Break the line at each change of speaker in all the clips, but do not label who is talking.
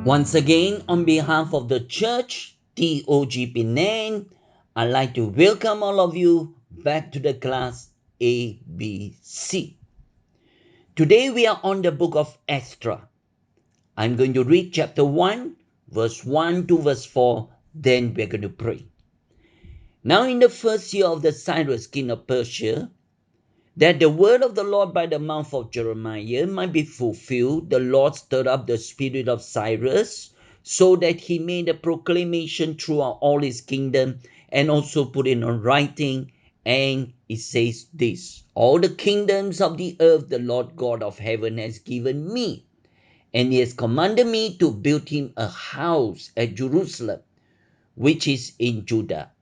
Once again, on behalf of the church, TOG Penang, I'd like to welcome all of you back to the class ABC. Today we are on the book of Esther. I'm going to read chapter 1, verse 1 to verse 4, then we're going to pray. Now in the first year of the Cyrus, king of Persia, that the word of the Lord by the mouth of Jeremiah might be fulfilled, the Lord stirred up the spirit of Cyrus, so that he made a proclamation throughout all his kingdom, and also put it on writing. And it says this: all the kingdoms of the earth the Lord God of heaven has given me, and he has commanded me to build him a house at Jerusalem, which is in Judah,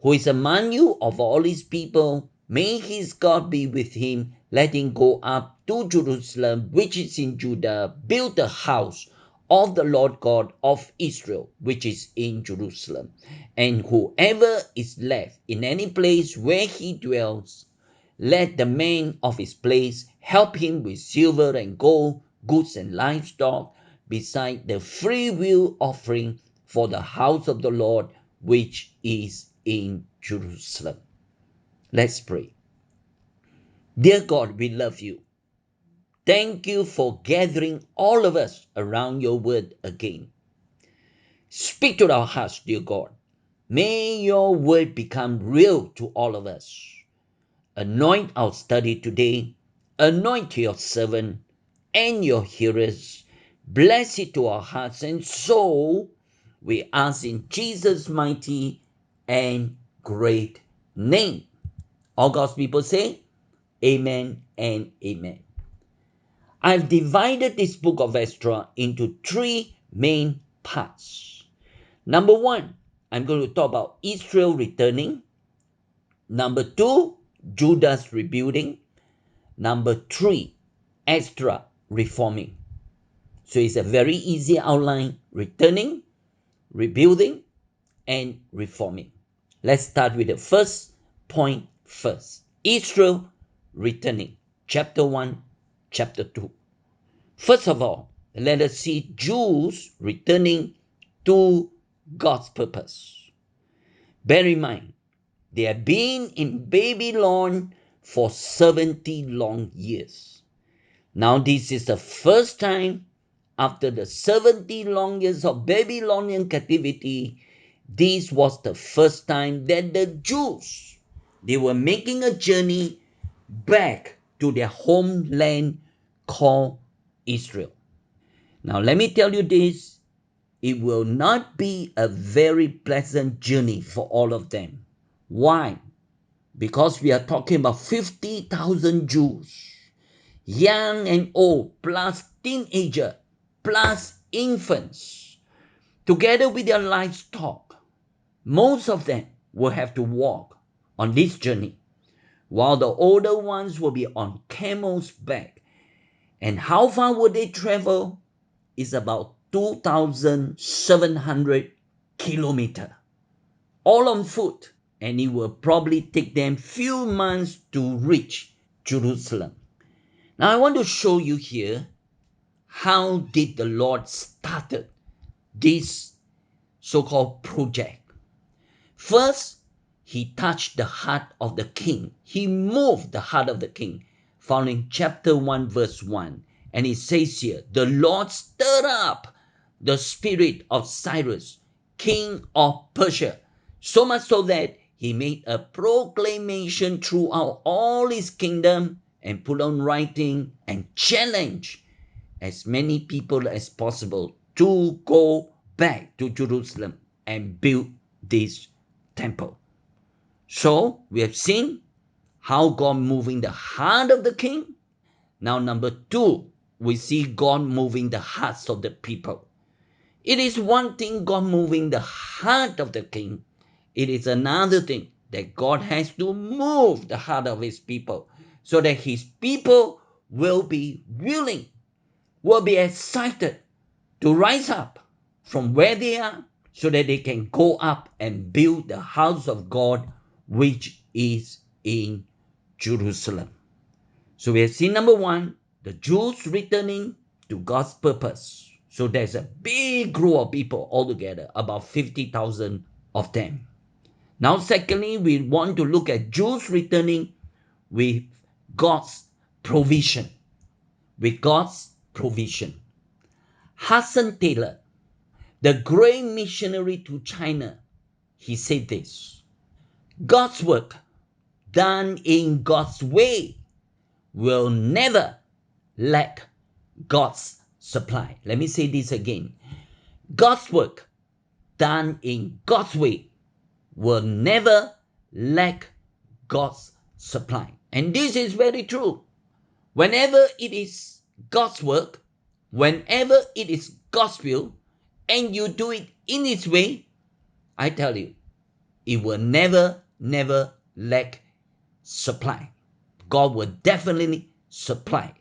who is among you of all his people. May his God be with him. Let him go up to Jerusalem, which is in Judah, build the house of the Lord God of Israel, which is in Jerusalem. And whoever is left in any place where he dwells, let the man of his place help him with silver and gold, goods and livestock, beside the freewill offering for the house of the Lord, which is in Jerusalem. Let's pray. Dear God, we love you. Thank you for gathering all of us around your word again. Speak to our hearts, dear God. May your word become real to all of us. Anoint our study today. Anoint your servant and your hearers. Bless it to our hearts and soul. We ask in Jesus' mighty and great name. All God's people say, Amen and Amen. I've divided this book of Esther into three main parts. Number one, I'm going to talk about Israel returning. Number two, Judah's rebuilding. Number three, Esther reforming. So it's a very easy outline: returning, rebuilding, and reforming. Let's start with the first point first. Israel returning. Chapter 1, chapter 2. First of all, let us see Jews returning to God's purpose. Bear in mind, they have been in Babylon for 70 long years. Now this is the first time after the 70 long years of Babylonian captivity. This was the first time that the Jews, they were making a journey back to their homeland called Israel. Now let me tell you this, it will not be a very pleasant journey for all of them. Why? Because we are talking about 50,000 Jews, young and old, plus teenager, plus infants, together with their livestock. Most of them will have to walk on this journey, while the older ones will be on camel's back. And how far would they travel? Is about 2,700 kilometers, all on foot. And it will probably take them few months to reach Jerusalem. Now I want to show you here how did the Lord started this so-called project. First, he touched the heart of the king. He moved the heart of the king, found in chapter 1 verse 1. And it says here, the Lord stirred up the spirit of Cyrus, king of Persia, so much so that he made a proclamation throughout all his kingdom and put on writing and challenged as many people as possible to go back to Jerusalem and build this temple. So we have seen how God moving the heart of the king. Now number two, we see God moving the hearts of the people. It is one thing God moving the heart of the king. It is another thing that God has to move the heart of his people so that his people will be willing, will be excited to rise up from where they are so that they can go up and build the house of God, which is in Jerusalem. So we have seen number one, the Jews returning to God's purpose. So there's a big group of people altogether, about 50,000 of them. Now, secondly, we want to look at Jews returning with God's provision. With God's provision. Hudson Taylor, the great missionary to China, he said this: God's work done in God's way will never lack God's supply. Let me say this again. God's work done in God's way will never lack God's supply. And this is very true. Whenever it is God's work, whenever it is God's will, and you do it in His way, I tell you, it will never, never lack supply. God will definitely supply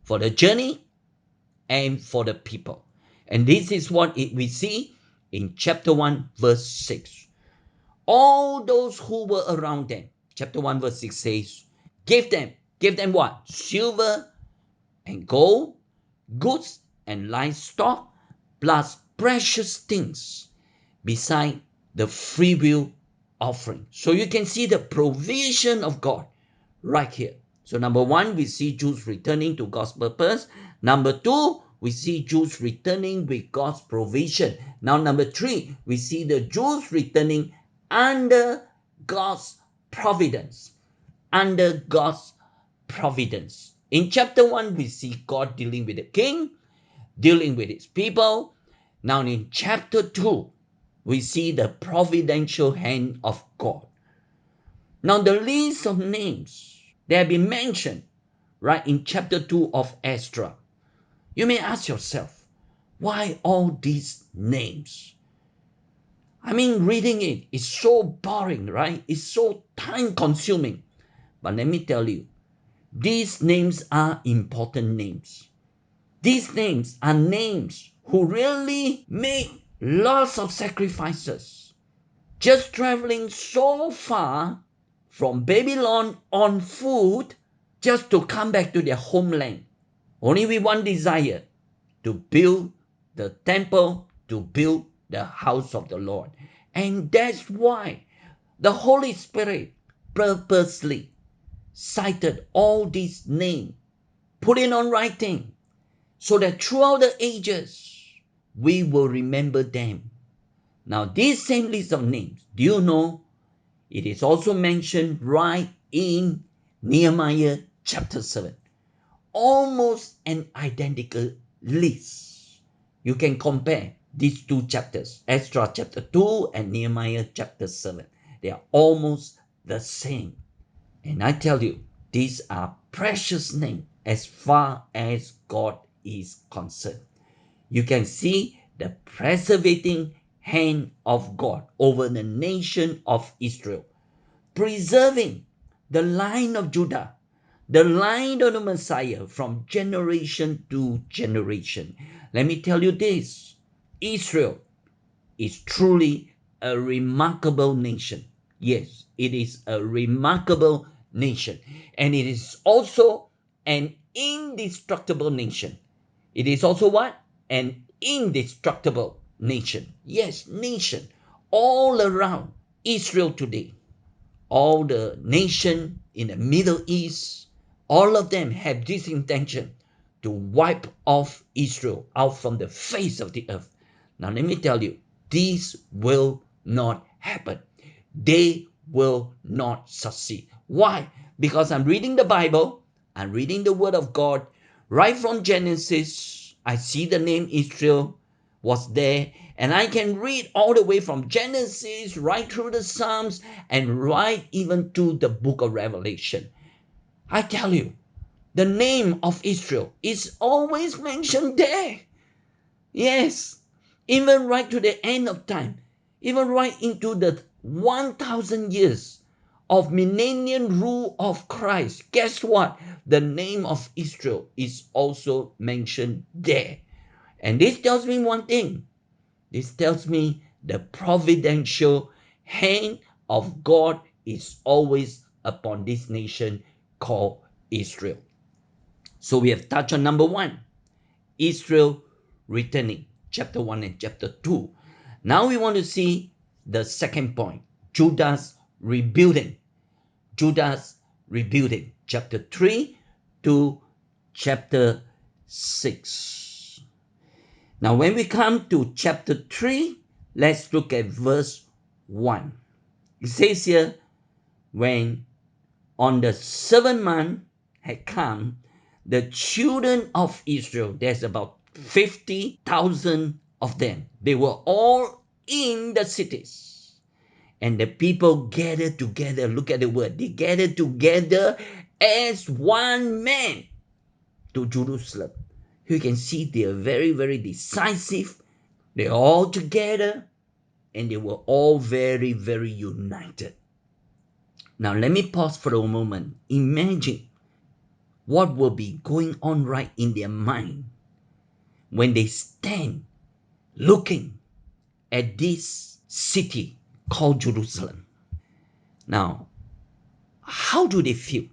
for the journey and for the people. And this is what we see in chapter 1, verse 6. All those who were around them, chapter 1, verse 6 says, give them what? Silver and gold, goods and livestock, plus precious things, beside the free will offering. So you can see the provision of God right here. So number one, we see Jews returning to God's purpose. Number two, we see Jews returning with God's provision. Now number three, we see the Jews returning under God's providence. Under God's providence. In chapter 1, we see God dealing with the king, dealing with his people. Now in chapter 2, we see the providential hand of God. Now the list of names that have been mentioned right in chapter 2 of Ezra. You may ask yourself, why all these names? I mean, reading it is so boring, right? It's so time consuming. But let me tell you, these names are important names. These names are names who really make lots of sacrifices. Just traveling so far from Babylon on foot just to come back to their homeland. Only with one desire, to build the temple, to build the house of the Lord. And that's why the Holy Spirit purposely cited all these names, put it on writing, so that throughout the ages, we will remember them. Now, this same list of names, do you know, it is also mentioned right in Nehemiah chapter 7. Almost an identical list. You can compare these two chapters, Ezra chapter 2 and Nehemiah chapter 7. They are almost the same. And I tell you, these are precious names as far as God is concerned. You can see the preservating hand of God over the nation of Israel, preserving the line of Judah, the line of the Messiah from generation to generation. Let me tell you this, Israel is truly a remarkable nation. Yes, it is a remarkable nation. And it is also an indestructible nation. It is also what? An indestructible nation. Yes, nation. All around Israel today, all the nation in the Middle East, all of them have this intention to wipe off Israel out from the face of the earth. Now let me tell you, this will not happen. They will not succeed. Why? Because I'm reading the Bible, I'm reading the Word of God, right from Genesis, I see the name Israel was there, and I can read all the way from Genesis right through the Psalms and right even to the book of Revelation. I tell you, the name of Israel is always mentioned there. Yes, even right to the end of time, even right into the 1,000 years of millennium rule of Christ. Guess what? The name of Israel is also mentioned there. And this tells me one thing. This tells me the providential hand of God is always upon this nation called Israel. So we have touched on number one, Israel returning, chapter 1 and chapter 2. Now we want to see the second point, Judah's rebuilding. Judah's rebuilding, chapter 3 to chapter 6. Now when we come to chapter 3, let's look at verse 1. It says here, when on the 7th month had come, the children of Israel, there's about 50,000 of them, they were all in the cities. And the people gathered together. Look at the word. They gathered together as one man to Jerusalem. You can see they are very, very decisive. They're all together and they were all very, very united. Now, let me pause for a moment. Imagine what will be going on right in their mind when they stand looking at this city called Jerusalem. Now, how do they feel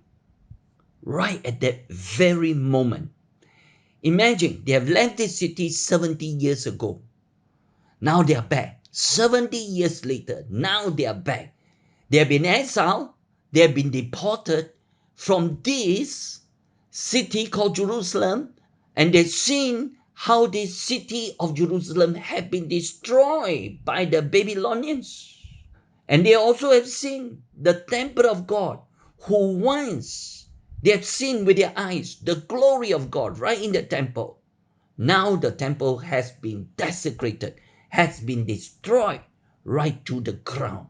right at that very moment? Imagine they have left this city 70 years ago. Now they are back. 70 years later, now they are back. They have been exiled. They have been deported from this city called Jerusalem, and they've seen how this city of Jerusalem had been destroyed by the Babylonians. And they also have seen the temple of God, who once they have seen with their eyes the glory of God right in the temple. Now the temple has been desecrated, has been destroyed right to the ground.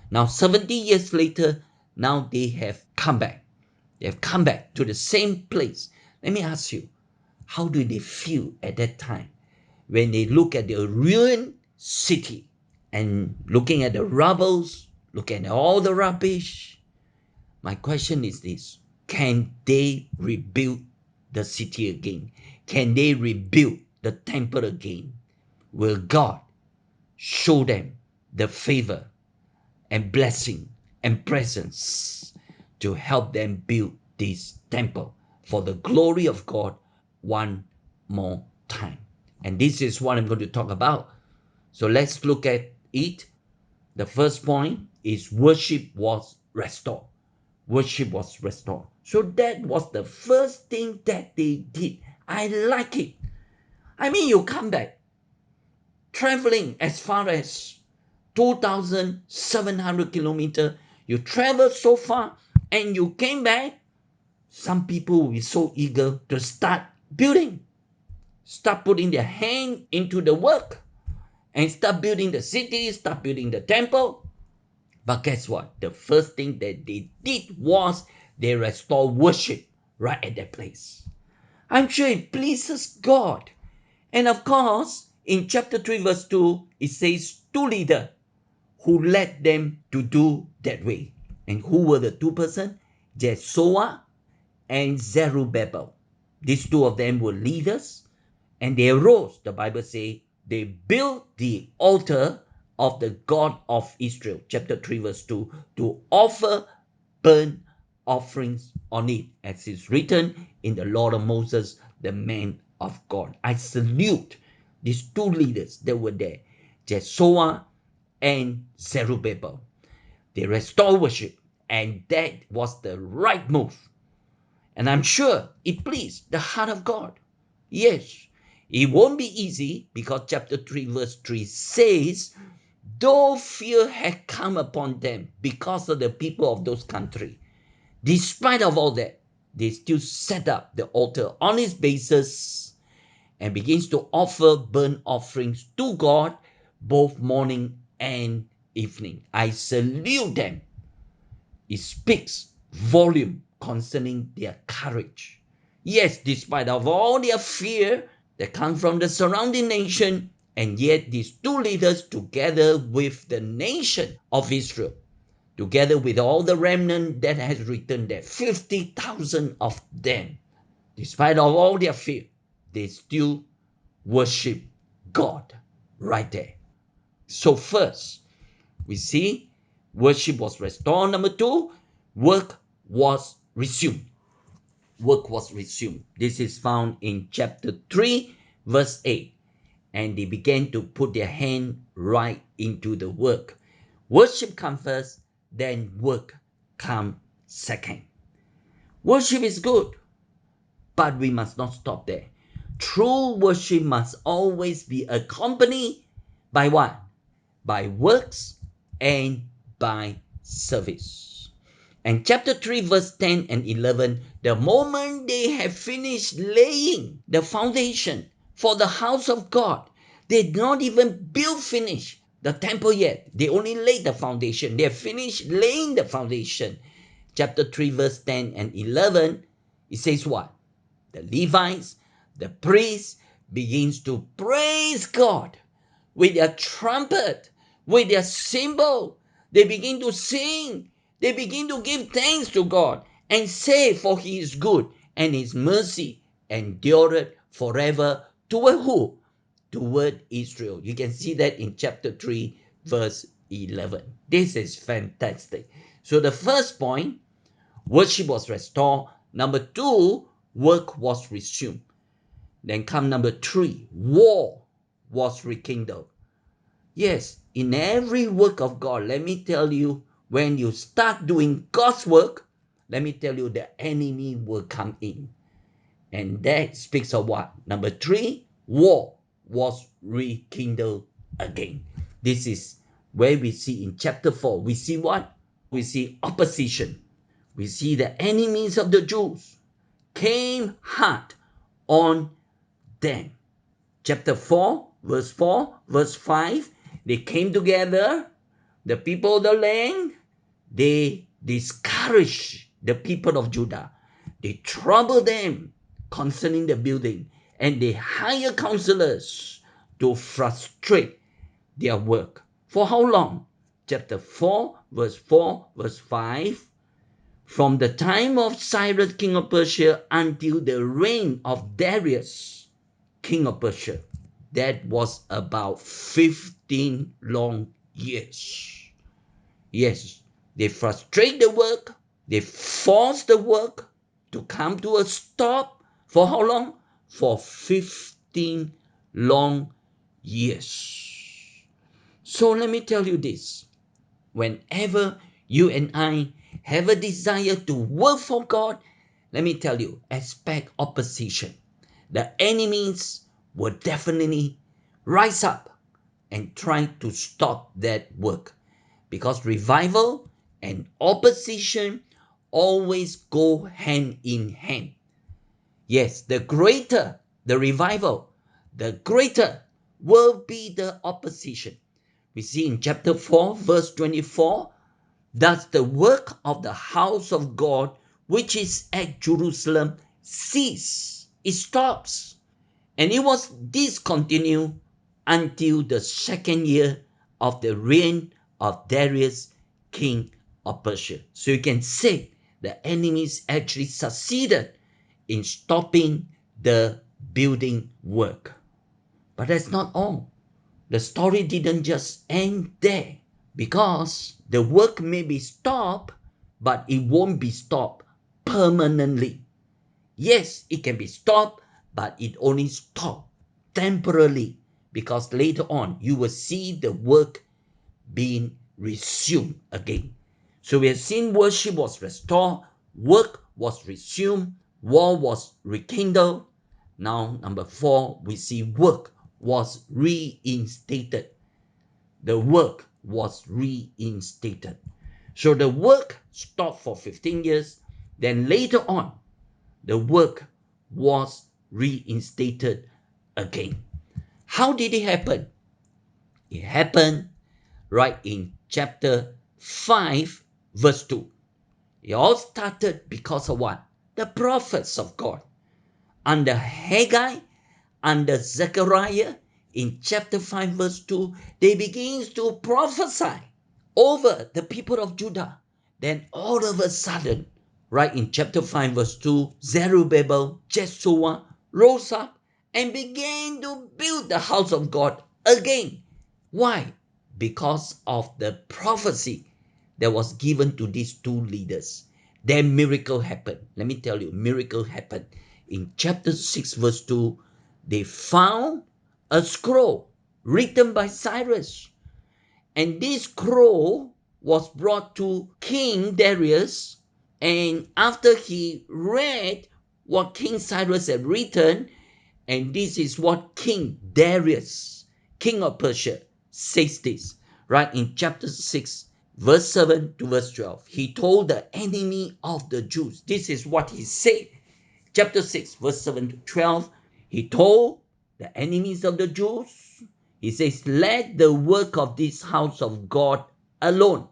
Now 70 years later, now they have come back. They have come back to the same place. Let me ask you, how do they feel at that time when they look at the ruined city and looking at the rubbles, looking at all the rubbish? My question is this: can they rebuild the city again? Can they rebuild the temple again? Will God show them the favor and blessing and presence to help them build this temple for the glory of God one more time? And this is what I'm going to talk about. So let's look at it. The first point is worship was restored. Worship was restored. So that was the first thing that they did. I like it. I mean, you come back traveling as far as 2,700 kilometers. You traveled so far and you came back. Some people will be so eager to start building, start putting their hand into the work and start building the city, start building the temple. But guess what? The first thing that they did was they restored worship right at that place. I'm sure it pleases God. And of course, in chapter 3, verse 2, it says two leaders who led them to do that way. And who were the two persons? Jeshoshua and Zerubbabel. These two of them were leaders, and they arose, the Bible says, they built the altar of the God of Israel, chapter 3, verse 2, to offer burnt offerings on it, as is written in the law of Moses, the man of God. I salute these two leaders that were there, Jeshoshua and Zerubbabel. They restored worship, and that was the right move. And I'm sure it pleased the heart of God. Yes, it won't be easy, because chapter 3 verse 3 says, though fear had come upon them because of the people of those countries, despite of all that, they still set up the altar on its basis and begins to offer burnt offerings to God both morning and evening. I salute them. It speaks volume concerning their courage. Yes, despite of all their fear that comes from the surrounding nation, and yet these two leaders, together with the nation of Israel, together with all the remnant that has returned there, 50,000 of them, despite of all their fear, they still worship God right there. So first, we see worship was restored. Number two, work was resumed. Work was resumed. This is found in chapter 3, verse 8. and they began to put their hand right into the work. Worship comes first, then work comes second. Worship is good, but we must not stop there. True worship must always be accompanied by what? By works and by service. And chapter 3, verse 10 and 11, the moment they have finished laying the foundation for the house of God, they did not even finish the temple yet. They only laid the foundation. They have finished laying the foundation. Chapter 3, verse 10 and 11, it says what? The Levites, the priests, begins to praise God with their trumpet, with their cymbal. They begin to sing. They begin to give thanks to God and say, for he is good and his mercy endureth forever. Toward who? Toward Israel. You can see that in chapter 3, verse 11. This is fantastic. So the first point, worship was restored. Number 2, work was resumed. Then come number 3, war was rekindled. Yes, in every work of God, let me tell you, when you start doing God's work, let me tell you, the enemy will come in. And that speaks of what? Number 3, war was rekindled again. This is where we see in chapter 4, we see what? We see opposition. We see the enemies of the Jews came hard on them. Chapter 4, verse 4, verse 5, they came together, the people of the land, they discouraged the people of Judah. They troubled them concerning the building, and they hired counselors to frustrate their work. For how long? Chapter 4, verse 4, verse 5. From the time of Cyrus, king of Persia, until the reign of Darius, king of Persia. That was about 15 long years. Yes, they frustrate the work. They force the work to come to a stop. For how long? For 15 long years. So let me tell you this. Whenever you and I have a desire to work for God, let me tell you, expect opposition. The enemies will definitely rise up and try to stop that work, because revival and opposition always go hand in hand. Yes, the greater the revival, the greater will be the opposition. We see in chapter 4, verse 24, thus the work of the house of God, which is at Jerusalem, cease. It stops. And it was discontinued until the second year of the reign of Darius, king of Persia. So you can say the enemies actually succeeded in stopping the building work. But that's not all. The story didn't just end there, because the work may be stopped, but it won't be stopped permanently. Yes, it can be stopped, but it only stopped temporarily, because later on you will see the work being resumed again. So we have seen worship was restored, work was resumed, war was rekindled. Now, number 4, we see work was reinstated. The work was reinstated. So the work stopped for 15 years. Then later on, the work was reinstated again. How did it happen? It happened right in chapter 5, verse 2. It all started because of what? The prophets of God. Under Haggai, under Zechariah, in chapter 5, verse 2, they begin to prophesy over the people of Judah. Then all of a sudden, right in chapter 5, verse 2, Zerubbabel, Jeshua rose up and began to build the house of God again. Why? Because of the prophecy that was given to these two leaders. Then miracle happened. Let me tell you, miracle happened. In chapter 6, verse 2, they found a scroll written by Cyrus. And this scroll was brought to King Darius. And after he read what King Cyrus had written, and this is what King Darius, king of Persia, says this, right in chapter 6, verse 7 to verse 12. He told the enemy of the Jews, this is what he said. Chapter 6, verse 7 to 12. He told the enemies of the Jews, he says, let the work of this house of God alone.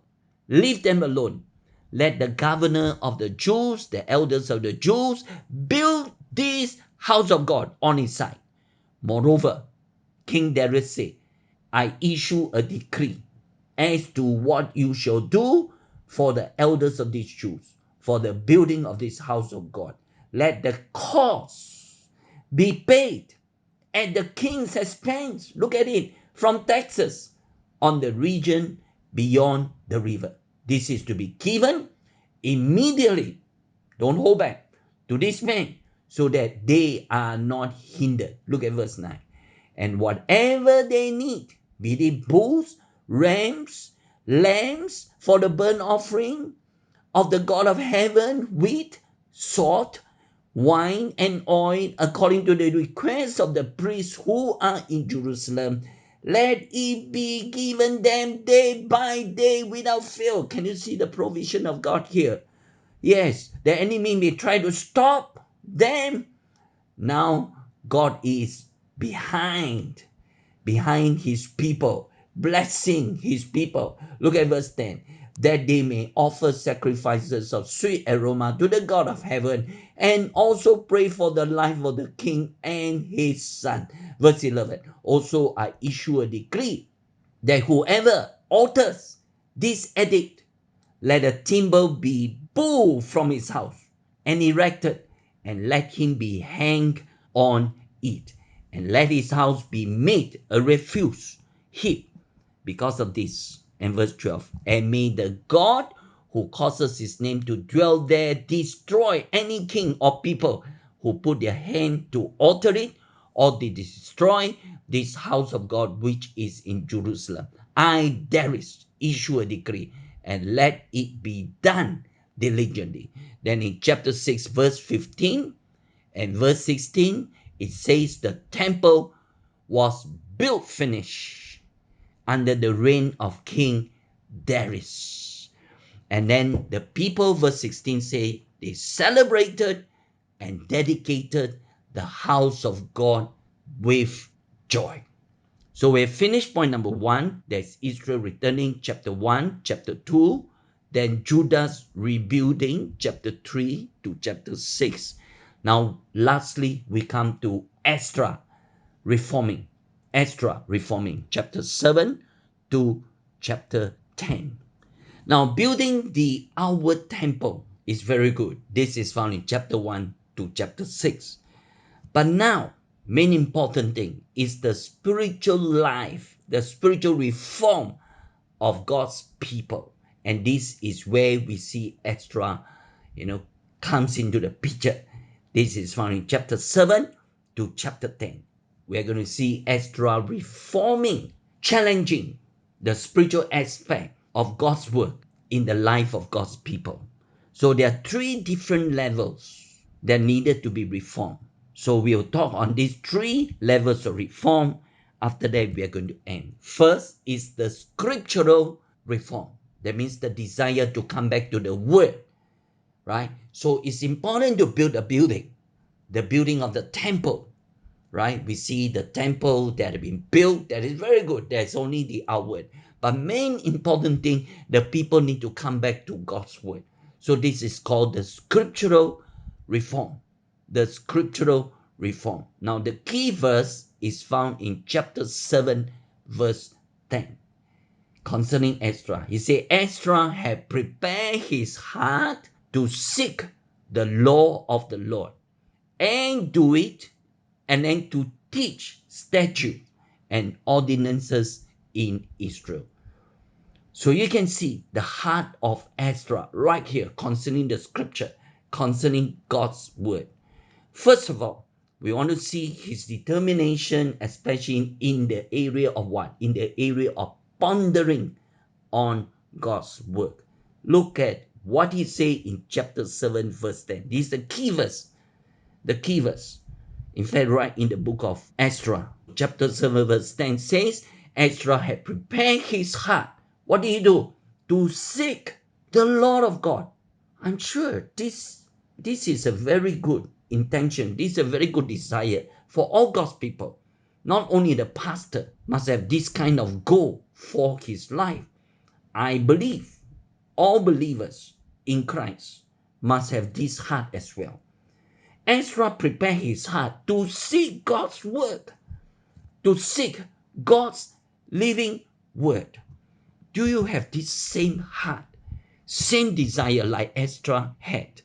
Leave them alone. Let the governor of the Jews, the elders of the Jews, build this house of God on his side. Moreover, King Darius said, I issue a decree as to what you shall do for the elders of these Jews, for the building of this house of God. Let the cost be paid at the king's expense. Look at it, from taxes on the region beyond the river. This is to be given immediately, don't hold back, to this man, so that they are not hindered. Look at verse 9. And whatever they need, be it bulls, rams, lambs for the burnt offering of the God of heaven, wheat, salt, wine, and oil, according to the request of the priests who are in Jerusalem, let it be given them day by day without fail. Can you see the provision of God here? Yes, the enemy may try to stop them. Now God is behind his people, blessing his people. Look at verse 10. That they may offer sacrifices of sweet aroma to the God of heaven, and also pray for the life of the king and his son. Verse 11. Also I issue a decree that whoever alters this edict, let a timber be pulled from his house and erected, and let him be hanged on it, and let his house be made a refuse heap because of this. And verse 12, and may the God who causes his name to dwell there destroy any king or people who put their hand to alter it, or they destroy this house of God which is in Jerusalem. I, Darius, issue a decree, and let it be done diligently. Then in chapter 6, verse 15 and verse 16, it says the temple was built finished under the reign of King Darius. And then the people, verse 16 say, they celebrated and dedicated the house of God with joy. So we have finished point number 1. There's Israel returning, chapter 1, chapter 2. Then Judah's rebuilding, chapter 3 to chapter 6. Now, lastly, we come to Ezra reforming. Ezra reforming, chapter 7 to chapter 10. Now, building the outward temple is very good. This is found in chapter 1 to chapter 6. But now, main important thing is the spiritual life, the spiritual reform of God's people. And this is where we see Ezra, comes into the picture. This is found in chapter 7 to chapter 10. We are going to see Ezra reforming, challenging the spiritual aspect of God's work in the life of God's people. So there are 3 different levels that needed to be reformed. So we'll talk on these 3 levels of reform. After that, we are going to end. First is the scriptural reform. That means the desire to come back to the word, right? So it's important to build a building, the building of the temple, right? We see the temple that has been built, that is very good. That's only the outward. But main important thing, the people need to come back to God's word. So this is called the scriptural reform. The scriptural reform. Now the key verse is found in chapter 7, verse 10. Concerning Ezra, he said, Ezra had prepared his heart to seek the law of the Lord and do it, and then to teach statutes and ordinances in Israel. So you can see the heart of Ezra right here concerning the scripture, concerning God's word. First of all, We want to see his determination, especially in the area of what? In the area of pondering on God's word. Look at what he said in chapter 7, verse 10. This is the key verse. The key verse. In fact, right in the book of Ezra, chapter 7, verse 10 says, Ezra had prepared his heart. What did he do? To seek the Lord of God. I'm sure this is a very good intention. This is a very good desire for all God's people. Not only the pastor must have this kind of goal for his life. I believe all believers in Christ must have this heart as well. Ezra prepared his heart to seek God's word, to seek God's living word. Do you have this same heart, same desire like Ezra had?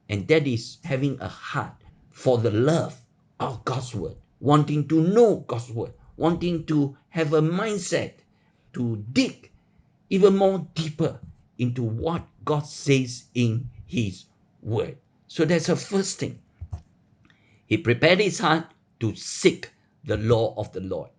And that is having a heart for the love of God's word, wanting to know God's word, wanting to have a mindset to dig even more deeper into what God says in his word. So that's the first thing. He prepared his heart to seek the law of the Lord.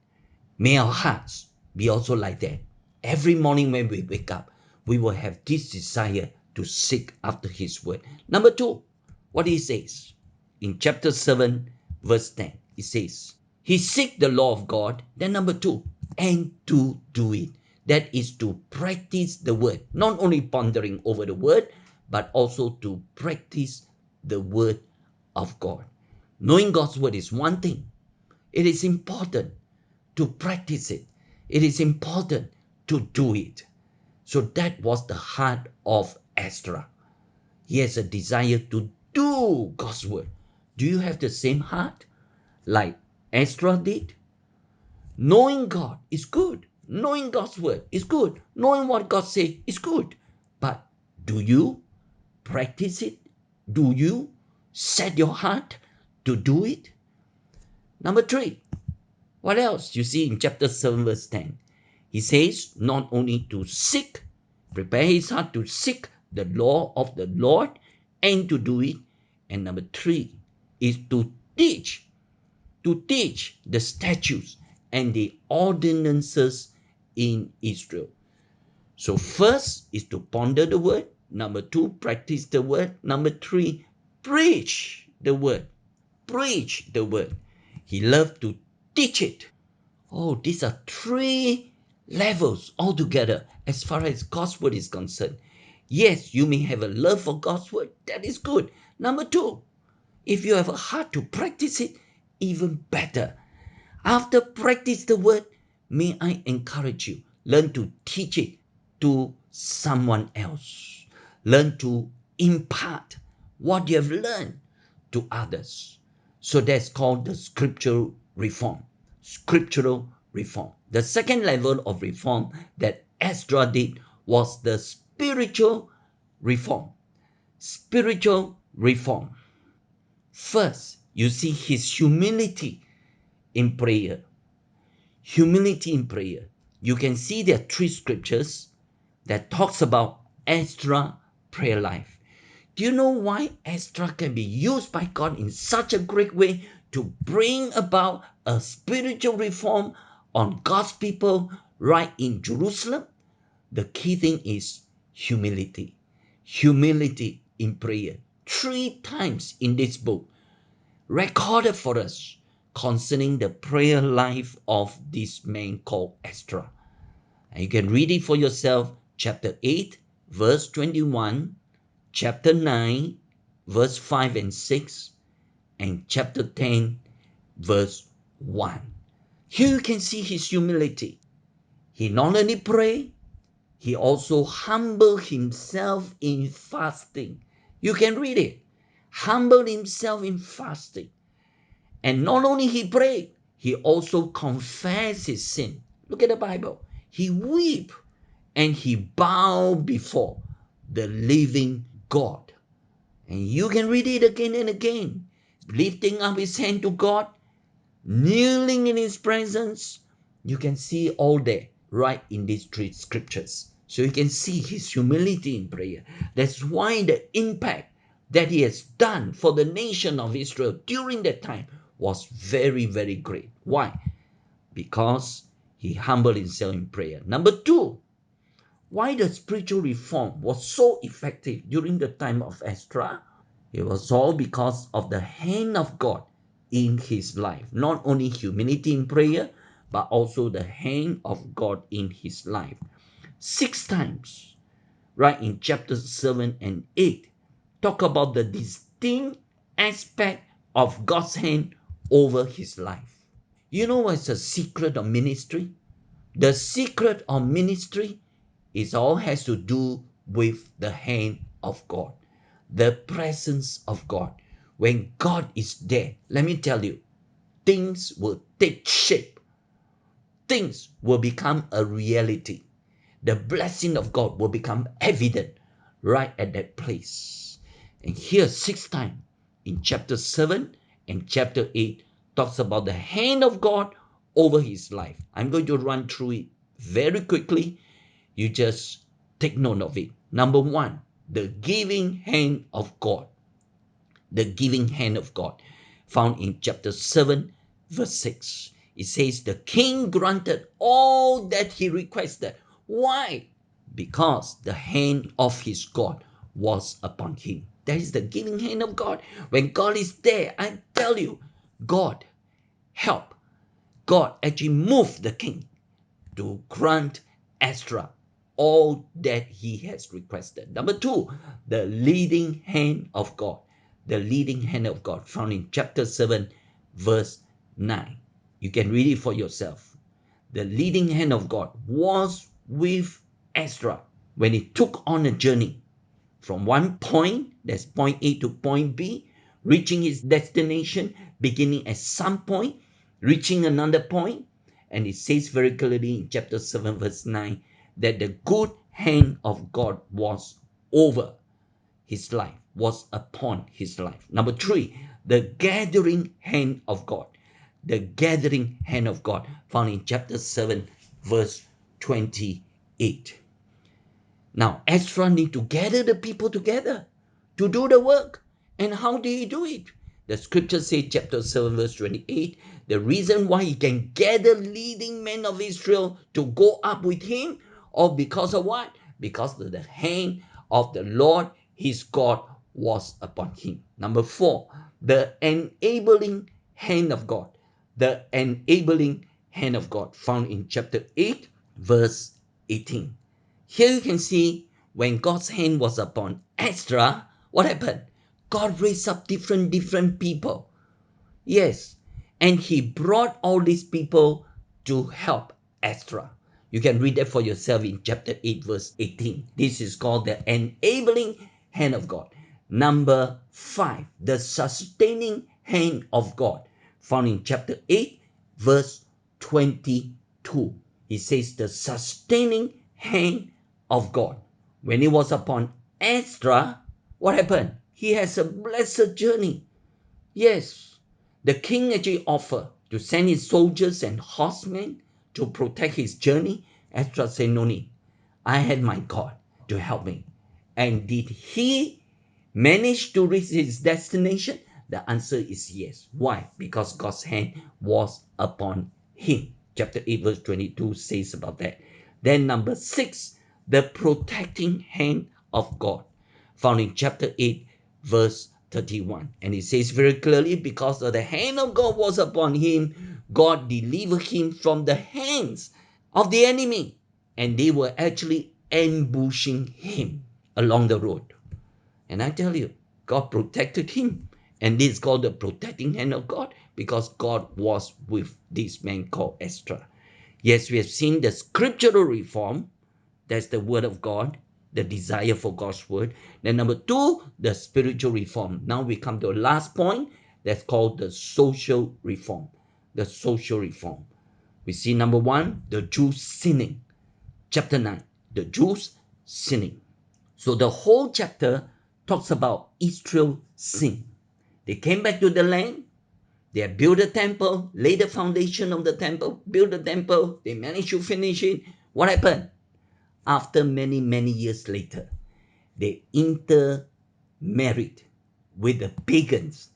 May our hearts be also like that. Every morning when we wake up, we will have this desire to seek after his word. Number 2, what he says in chapter 7, verse 10, he says, he seek the law of God. Then number 2, and to do it. That is to practice the word. Not only pondering over the word, but also to practice the word of God. Knowing God's word is one thing. It is important to practice it. It is important to do it. So that was the heart of Ezra. He has a desire to do God's word. Do you have the same heart like Ezra did? Knowing God is good. Knowing God's word is good. Knowing what God says is good. But do you practice it? Do you set your heart to do it? Number 3, what else? You see in chapter 7, verse 10, he says not only to seek, prepare his heart to seek the law of the Lord and to do it. And number 3 is to teach the statutes and the ordinances in Israel. So first is to ponder the word. Number 2, practice the word. Number 3, preach the word. Preach the word. He loved to teach it. Oh, these are 3 levels altogether as far as God's word is concerned. Yes, you may have a love for God's word. That is good. Number 2, if you have a heart to practice it, even better. After practice the word, may I encourage you, learn to teach it to someone else. Learn to impart what you have learned to others. So that's called the scriptural reform. Scriptural reform. The second level of reform that Ezra did was the spiritual reform. Spiritual reform. First, you see his humility in prayer. Humility in prayer. You can see there are 3 scriptures that talks about Ezra prayer life. Do you know why Ezra can be used by God in such a great way to bring about a spiritual reform on God's people right in Jerusalem? The key thing is humility. Humility in prayer. 3 times in this book recorded for us concerning the prayer life of this man called Ezra. And you can read it for yourself, chapter 8, verse 21, chapter 9, verse 5 and 6, and chapter 10, verse 1. Here you can see his humility. He not only prayed, he also humbled himself in fasting. You can read it. Humbled himself in fasting. And not only he prayed, he also confessed his sin. Look at the Bible. He wept and he bowed before the living God. And you can read it again and again. Lifting up his hand to God, kneeling in his presence. You can see all there right in these 3 scriptures. So you can see his humility in prayer. That's why the impact that he has done for the nation of Israel during that time was very, very great. Why? Because he humbled himself in prayer. Number two, why the spiritual reform was so effective during the time of Ezra? It was all because of the hand of God in his life. Not only humility in prayer, but also the hand of God in his life. 6 times, right in chapters 7 and 8, talk about the distinct aspect of God's hand over his life. You know what's the secret of ministry? The secret of ministry is all has to do with the hand of God, the presence of God. When God is there, let me tell you, things will take shape. Things will become a reality. The blessing of God will become evident right at that place. And here, 6 times in chapter 7 and chapter 8 talks about the hand of God over his life. I'm going to run through it very quickly. You just take note of it. Number 1, the giving hand of God. The giving hand of God, found in chapter 7, verse 6. It says, the king granted all that he requested. Why? Because the hand of his God was upon him. That is the giving hand of God. When God is there, I tell you, God help. God actually moved the king to grant Ezra all that he has requested. Number 2, the leading hand of God. The leading hand of God, found in chapter 7, verse 9. You can read it for yourself. The leading hand of God was with Ezra when he took on a journey from one point, that's point A to point B, reaching his destination, beginning at some point, reaching another point. And it says very clearly in chapter 7, verse 9, that the good hand of God was over his life, was upon his life. Number 3, the gathering hand of God. The gathering hand of God, found in chapter 7, verse 28. Now, Ezra need to gather the people together to do the work. And how did he do it? The scripture says, chapter 7, verse 28, the reason why he can gather leading men of Israel to go up with him, or because of what? Because of the hand of the Lord, his God, was upon him. Number 4, the enabling hand of God. The enabling hand of God, found in chapter 8, verse 18. Here you can see when God's hand was upon Ezra, what happened? God raised up different people. Yes. And he brought all these people to help Ezra. You can read that for yourself in chapter 8, verse 18. This is called the enabling hand of God. Number 5, the sustaining hand of God, found in chapter 8, verse 22. He says the sustaining hand of God. When it was upon Ezra, what happened? He has a blessed journey. Yes, the king actually offered to send his soldiers and horsemen to protect his journey. Ezra said, no need. I had my God to help me. And did he manage to reach his destination? The answer is yes. Why? Because God's hand was upon him. Chapter 8, verse 22 says about that. Then number 6, the protecting hand of God, found in chapter 8, verse 31. And it says very clearly, because of the hand of God was upon him, God delivered him from the hands of the enemy. And they were actually ambushing him along the road. And I tell you, God protected him. And this is called the protecting hand of God, because God was with this man called Ezra. Yes, we have seen the scriptural reform. That's the word of God, the desire for God's word. Then number 2, the spiritual reform. Now we come to the last point. That's called the social reform. The social reform. We see number 1, the Jews sinning. Chapter 9, the Jews sinning. So the whole chapter talks about Israel's sin. They came back to the land. They have built a temple, laid the foundation of the temple, built the temple. They managed to finish it. What happened? After many years later, they intermarried with the pagans,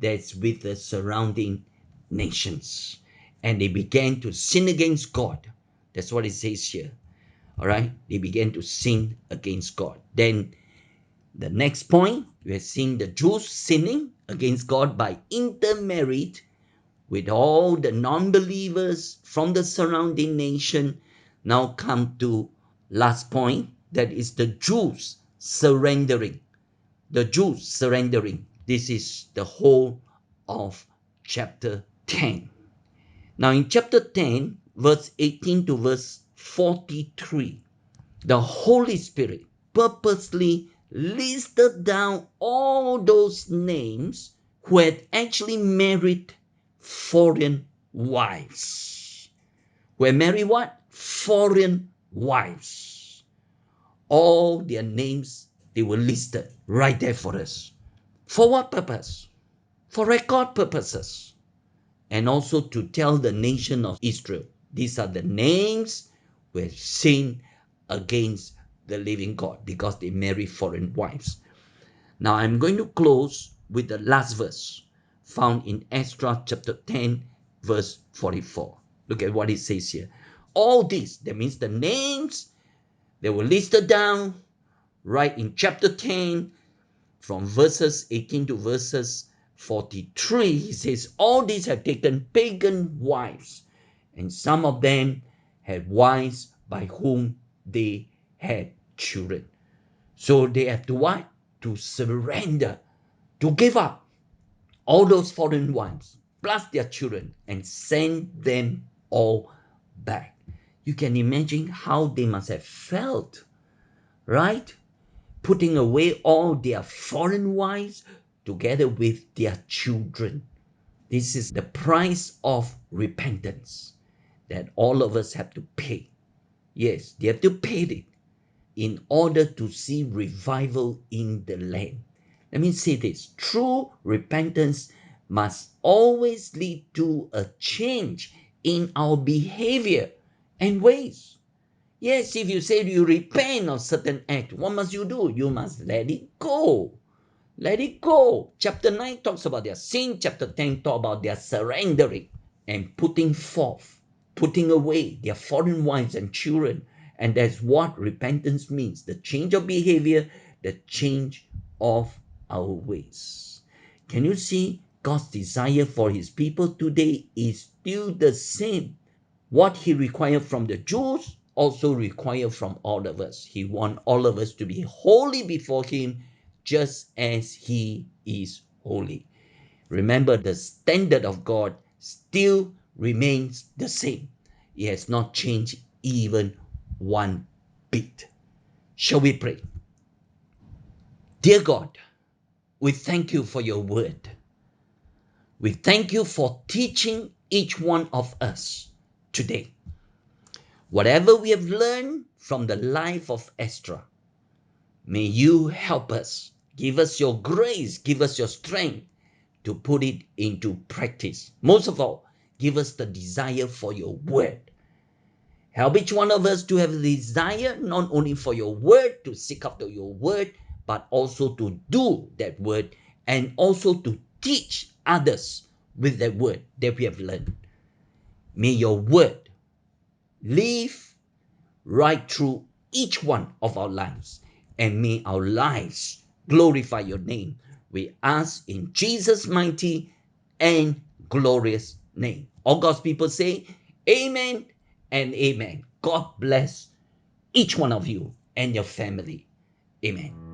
that's with the surrounding nations. And they began to sin against God. That's what it says here. All right? They began to sin against God. Then the next point, we are seeing the Jews sinning against God by intermarried with all the non-believers from the surrounding nation. Now come to last point, that is the Jews surrendering. The Jews surrendering. This is the whole of chapter 10. Now in chapter 10, verse 18 to verse 43, the Holy Spirit purposely listed down all those names who had actually married foreign wives. Who had married what? Foreign wives. All their names, they were listed right there for us. For what purpose? For record purposes. And also to tell the nation of Israel, these are the names who have sinned against the living God because they marry foreign wives. Now I'm going to close with the last verse found in Ezra chapter 10 verse 44. Look at what it says here. All this, that means the names, they were listed down right in chapter 10 from verses 18 to verses 43. He says, all these have taken pagan wives, and some of them had wives by whom they had children. So they have to what? To surrender, to give up all those foreign wives, plus their children, and send them all back. You can imagine how they must have felt, right? Putting away all their foreign wives together with their children. This is the price of repentance that all of us have to pay. Yes, they have to pay it in order to see revival in the land. Let me say this. True repentance must always lead to a change in our behavior and ways. Yes, if you say you repent of certain act, what must you do? You must let it go. Let it go. Chapter 9 talks about their sin. Chapter 10 talks about their surrendering and putting forth, putting away their foreign wives and children. And that's what repentance means. The change of behavior, the change of our ways. Can you see God's desire for his people today is still the same? What he required from the Jews also required from all of us. He wants all of us to be holy before him just as he is holy. Remember, the standard of God still remains the same. It has not changed even one bit. Shall we pray? Dear God, we thank you for your word. We thank you for teaching each one of us today. Whatever we have learned from the life of Ezra, may you help us, give us your grace, give us your strength to put it into practice. Most of all, give us the desire for your word. Help each one of us to have a desire not only for your word, to seek after your word, but also to do that word and also to teach others with that word that we have learned. May your word live right through each one of our lives, and may our lives glorify your name. We ask in Jesus' mighty and glorious name. All God's people say, Amen and Amen. God bless each one of you and your family. Amen.